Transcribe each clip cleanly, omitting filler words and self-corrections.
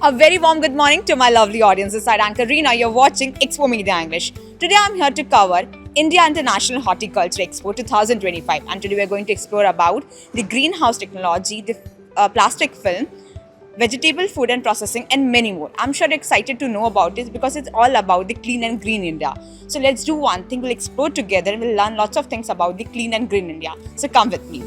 A very warm good morning to my lovely audience. This is Anchor Reena. You're watching Expo Media English. Today I'm here to cover India International Horticulture Expo 2025, and today we're going to explore about the greenhouse technology, the plastic film, vegetable food and processing, and many more. I'm sure you're excited to know about this because it's all about the clean and green India. So let's do one thing. We'll explore together and we'll learn lots of things about the clean and green India. So come with me.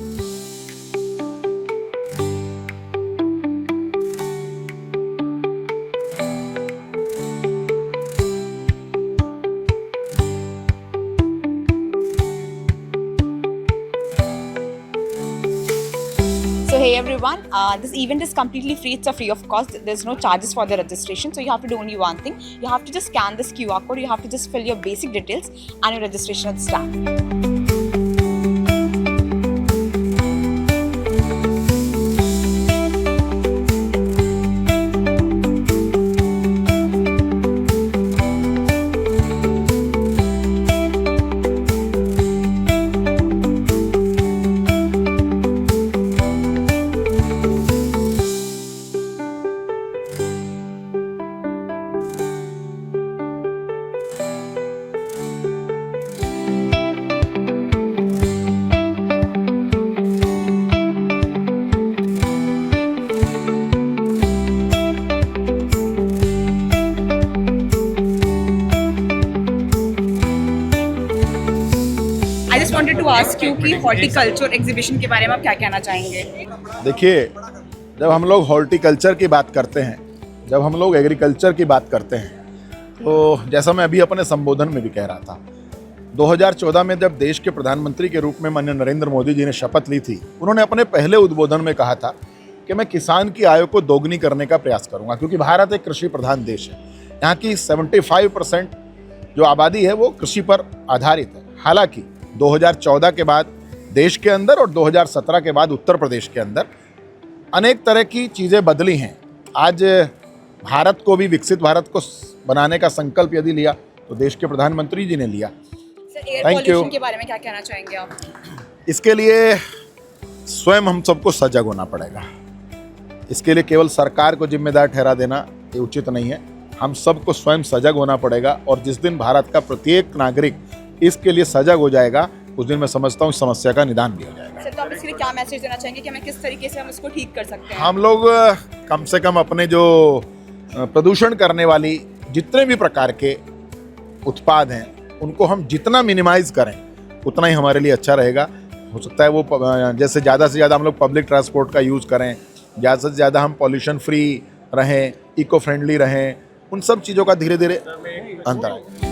So hey everyone, this event is completely free. It's a free of cost. There's no charges for the registration. So you have to do only one thing. You have to just scan this QR code. You have to just fill your basic details and your registration will start. I just wanted to ask you कि horticulture exhibition के बारे में आप क्या कहना चाहेंगे? देखिए, जब हम लोग हॉर्टिकल्चर की बात करते हैं, जब हम लोग एग्रीकल्चर की बात करते हैं, तो जैसा मैं अभी अपने संबोधन में भी कह रहा था, 2014 में जब देश के प्रधानमंत्री के रूप में माननीय नरेंद्र मोदी जी ने शपथ ली थी, उन्होंने अपने पहले उद्बोधन में कहा था कि मैं किसान की आय को दोगुनी करने का प्रयास करूंगा, क्योंकि भारत एक कृषि प्रधान देश है। यहाँ की 75% जो आबादी है वो कृषि पर आधारित है। हालांकि 2014 के बाद देश के अंदर और 2017 के बाद उत्तर प्रदेश के अंदर अनेक तरह की चीज़ें बदली हैं। आज भारत को भी विकसित भारत को बनाने का संकल्प यदि लिया तो देश के प्रधानमंत्री जी ने लिया। Air thank you. पॉल्यूशन के बारे में क्या कहना चाहेंगे आप? इसके लिए स्वयं हम सबको सजग होना पड़ेगा। इसके लिए केवल सरकार को जिम्मेदार ठहरा देना ये उचित नहीं है। हम सबको स्वयं सजग होना पड़ेगा और जिस दिन भारत का प्रत्येक नागरिक इसके लिए सजग हो जाएगा, उस दिन मैं समझता हूँ इस समस्या का निदान भी हो जाएगा। सर, तो आप इसके लिए क्या मैसेज देना चाहेंगे कि हमें किस तरीके से हम इसको ठीक कर सकते हैं? हम लोग कम से कम अपने जो प्रदूषण करने वाली जितने भी प्रकार के उत्पाद हैं उनको हम जितना मिनिमाइज करें उतना ही हमारे लिए अच्छा रहेगा। हो सकता है वो जैसे ज़्यादा से ज़्यादा हम लोग पब्लिक ट्रांसपोर्ट का यूज़ करें, ज़्यादा से ज़्यादा हम पॉल्यूशन फ्री रहें, इको फ्रेंडली रहें, उन सब चीज़ों का धीरे धीरे अंतर आएगा।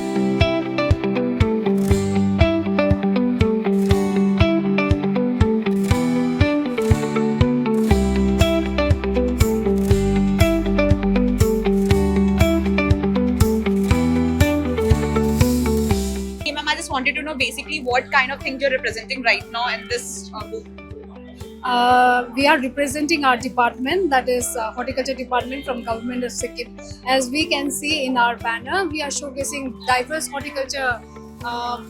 I just wanted to know basically what kind of things you're representing right now in this booth. We are representing our department, that is horticulture department from government of Sikkim. As we can see in our banner, we are showcasing diverse horticulture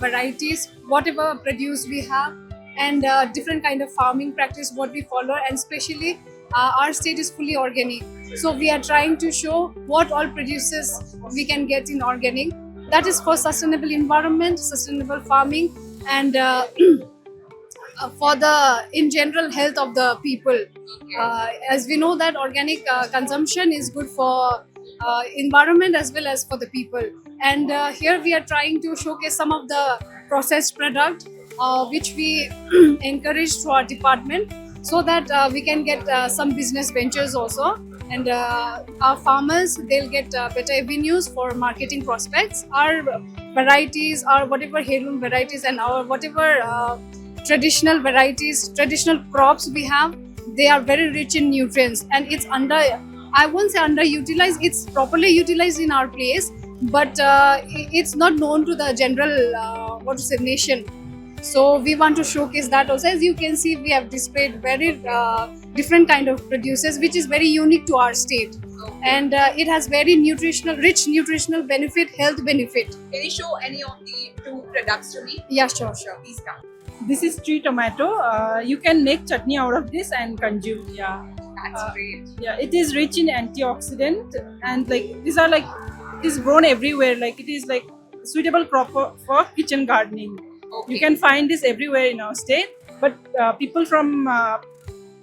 varieties, whatever produce we have, and different kind of farming practice what we follow, and especially our state is fully organic. So we are trying to show what all produces we can get in organic. That is for sustainable environment, sustainable farming, and for the in general health of the people. As we know that organic consumption is good for environment as well as for the people. And here we are trying to showcase some of the processed product which we encourage through our department, so that we can get some business ventures also. And our farmers, they'll get better avenues for marketing prospects. Our varieties, our whatever heirloom varieties, and our whatever traditional varieties, traditional crops we have, they are very rich in nutrients, and it's I won't say underutilized, it's properly utilized in our place, but it's not known to the general nation. So we want to showcase that also. As you can see, we have displayed very different kind of produces, which is very unique to our state. And it has very rich nutritional benefit, health benefit. Can you show any of the two products to me? Yeah, sure. Please come. This is tree tomato. You can make chutney out of this and consume. Yeah. That's great. Yeah, it is rich in antioxidant, and like these are like it is grown everywhere. Like it is like suitable crop for kitchen gardening. Okay. You can find this everywhere in our state, but people from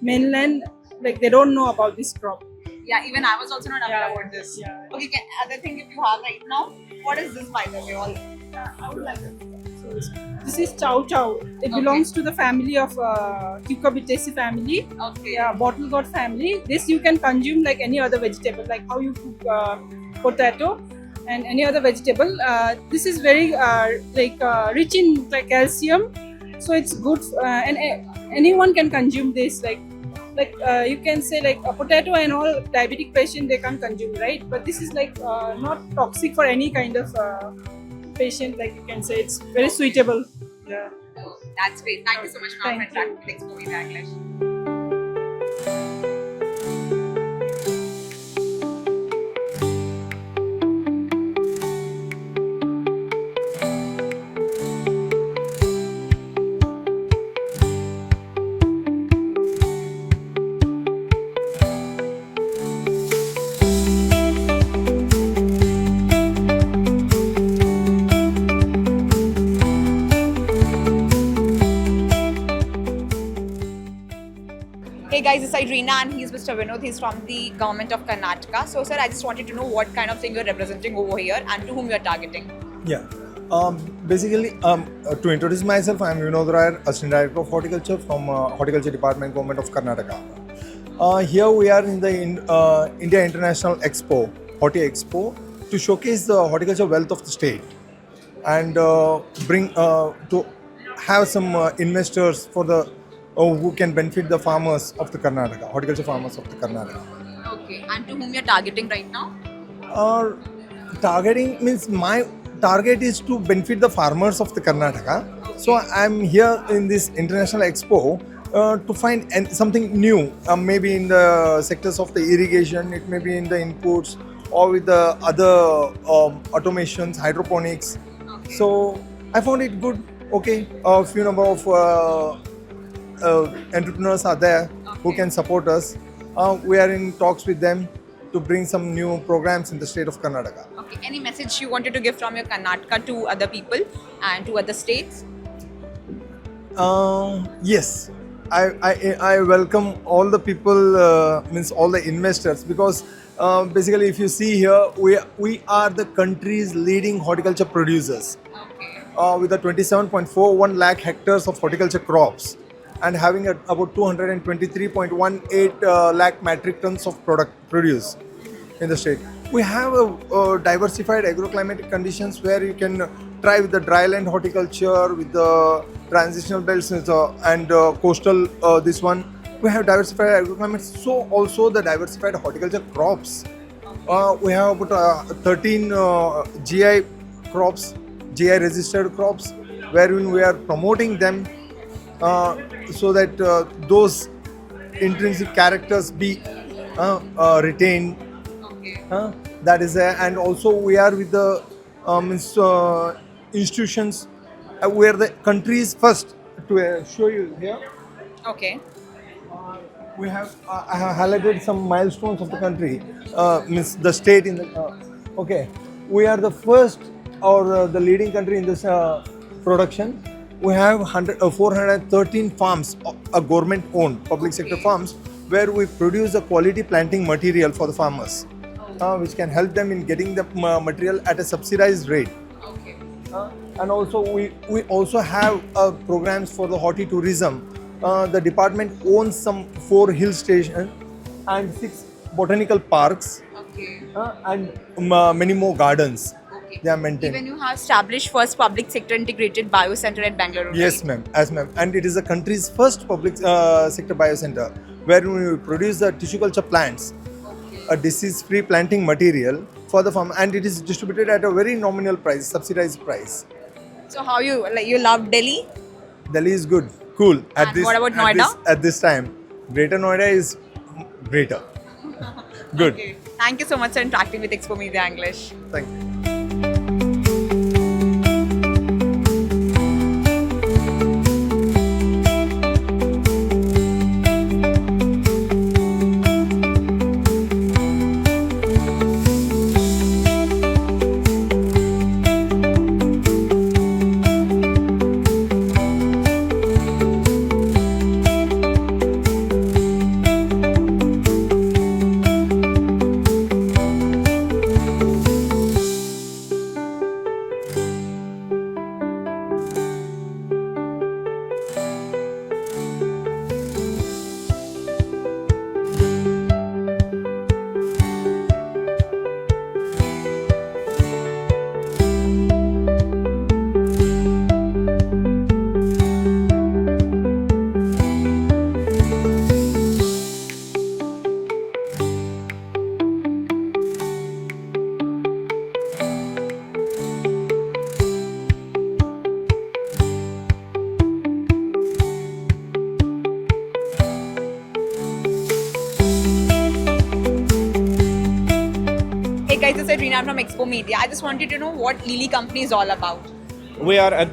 mainland, like they don't know about this crop. Yeah, even I was also not aware Yeah, about this. yeah. Okay, other thing if you have right now, what is this by the way? All I would like it. This is chow chow. It belongs to the family of Cucurbitaceae family. okay. Yeah, bottle gourd family. This you can consume like any other vegetable, like how you cook potato and any other vegetable. This is very rich in like calcium, so it's good and anyone can consume this. Like you can say like a potato and all diabetic patient they can't consume, right? But this is like not toxic for any kind of patient. Like you can say it's very suitable. Yeah. That's great. Thank you so much, ma'am, for Thank you. interacting with Expo Media English. Hey guys, this is Reena and he's Mr. Vinod. He's from the government of Karnataka. So, sir, I just wanted to know what kind of thing you're representing over here and to whom you're targeting. Yeah. Basically, to introduce myself, I am Vinod Rayar, Assistant Director of Horticulture from Horticulture Department, Government of Karnataka. Here we are in the India International Expo, Horti Expo, to showcase the horticulture wealth of the state and bring to have some investors for the who can benefit the farmers of the Karnataka, horticulture farmers of the Karnataka. Okay, and to whom you're targeting right now? Targeting means my target is to benefit the farmers of the Karnataka. So I'm here in this international expo to find something new, maybe in the sectors of the irrigation, it may be in the inputs or with the other automations, hydroponics. So I found it good. Okay, a few number of entrepreneurs are there who can support us. We are in talks with them to bring some new programs in the state of Karnataka. Okay, any message you wanted to give from your Karnataka to other people and to other states? Yes, I welcome all the people, means all the investors, because basically if you see here, we are the country's leading horticulture producers with a 27.41 lakh hectares of horticulture crops and having about 223.18 lakh metric tons of product produce in the state. We have a diversified agroclimatic conditions where you can try with the dryland horticulture, with the transitional belts and coastal this one. We have diversified agroclimates, so also the diversified horticulture crops. We have about 13 GI crops, GI registered crops, wherein we are promoting them so that those intrinsic characters be retained. That is there, and also we are with the institutions. We are the country's first to show you here. Okay. We have I have highlighted some milestones of the country, means the state in the. Okay, we are the first or the leading country in this production. We have 413 farms, government-owned public sector farms, where we produce the quality planting material for the farmers, which can help them in getting the material at a subsidized rate. Okay. And also we also have programs for the horti-tourism. The department owns some 4 hill stations and 6 botanical parks Okay. and many more gardens. Okay. They are maintained. Even you have established first public sector integrated bio center at Bangalore. Yes, ma'am. As ma'am, and it is the country's first public sector biocenter where we produce the tissue culture plants, a disease-free planting material for the farm, and it is distributed at a very nominal price, subsidized price. So how you love Delhi? Delhi is good, cool. And what about Noida? At this time, Greater Noida is greater. Good. Okay. Thank you so much for interacting with Expo Media English. Thank you. I'm from Expo Media. I just wanted to know what Lily Company is all about. We are a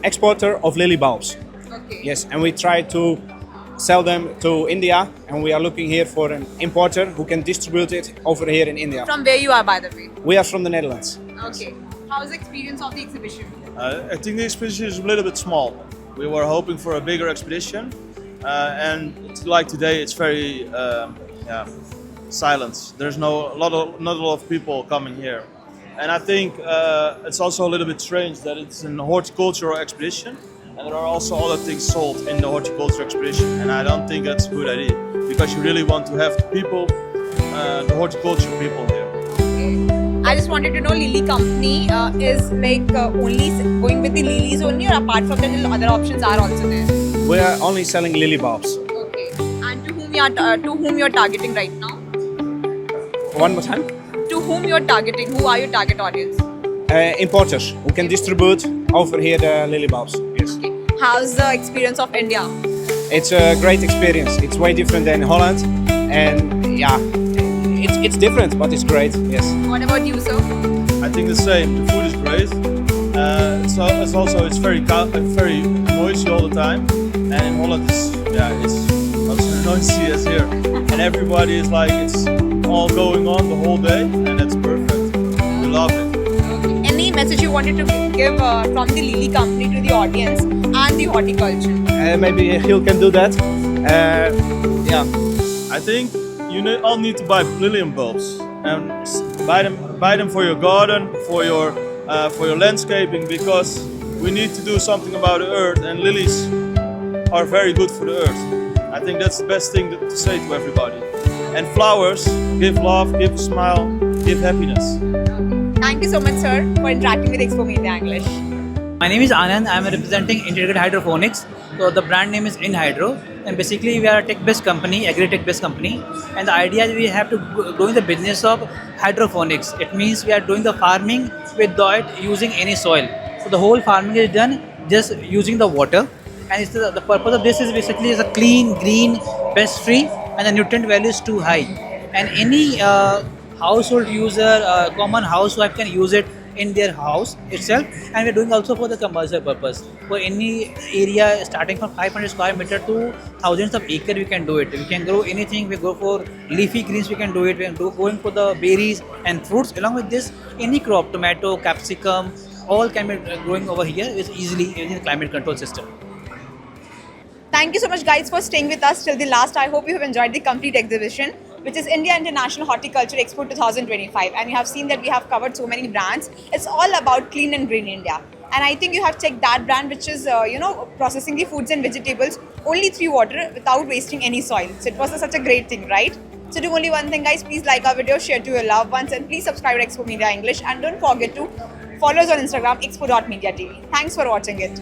exporter of lily bulbs. Okay. Yes, and we try to sell them to India, and we are looking here for an importer who can distribute it over here in India. From where you are, by the way. We are from the Netherlands. Okay. How's the experience of the exhibition? I think the expedition is a little bit small. We were hoping for a bigger expedition, and it's like today, it's very silent. There's not a lot of people coming here, and I think it's also a little bit strange that it's a horticultural expedition, and there are also other things sold in the horticultural expedition, and I don't think that's a good idea because you really want to have people, the horticulture people here. I just wanted to know Lily Company is like only going with the lilies only, or apart from that, other options are also there. We are only selling lily bulbs. Okay. And to whom you're targeting right now? One more time. To whom you're targeting? Who are your target audience? Importers who can distribute over here the lily bulbs. Yes. Okay. How's the experience of India? It's a great experience. It's way different than Holland, and yeah, it's different, but it's great. Yes. What about you, sir? I think the same. The food is great. It's very noisy all the time, and in Holland it's not so noisy as here. And everybody is like it's all going on the whole day, and that's perfect. We love it. Any message you wanted to give from the Lily Company to the audience and the horticulture? Maybe Giel can do that. Yeah. I think you all need to buy lilium bulbs and buy them for your garden, for your landscaping, because we need to do something about the earth, and lilies are very good for the earth. I think that's the best thing to say to everybody. And flowers give love, give a smile, give happiness. Thank you so much, sir, for interacting with Expo Media English. My name is Anand. I am representing Integrated Hydroponics. So the brand name is InHydro, and basically we are a tech-based company, agri-tech-based company. And the idea is we have to go in the business of hydroponics. It means we are doing the farming without using any soil. So the whole farming is done just using the water. And it's the purpose of this is basically is a clean, green, pest-free, and the nutrient value is too high. And any household user, common housewife can use it in their house itself, and we're doing also for the commercial purpose. For any area starting from 500 square meter to thousands of acre, we can do it. We can grow anything. We go for leafy greens, we can do it. We are going for the berries and fruits. Along with this, any crop, tomato, capsicum, all can be growing over here is easily in the climate control system. Thank you so much, guys, for staying with us till the last. I hope you have enjoyed the complete exhibition, which is India International Horticulture Expo 2025. And you have seen that we have covered so many brands. It's all about clean and green India. And I think you have checked that brand, which is, processing the foods and vegetables only through water without wasting any soil. So it was such a great thing, right? So do only one thing, guys. Please like our video, share to your loved ones, and please subscribe to Expo Media English. And don't forget to follow us on Instagram, expo.mediatv. Thanks for watching it.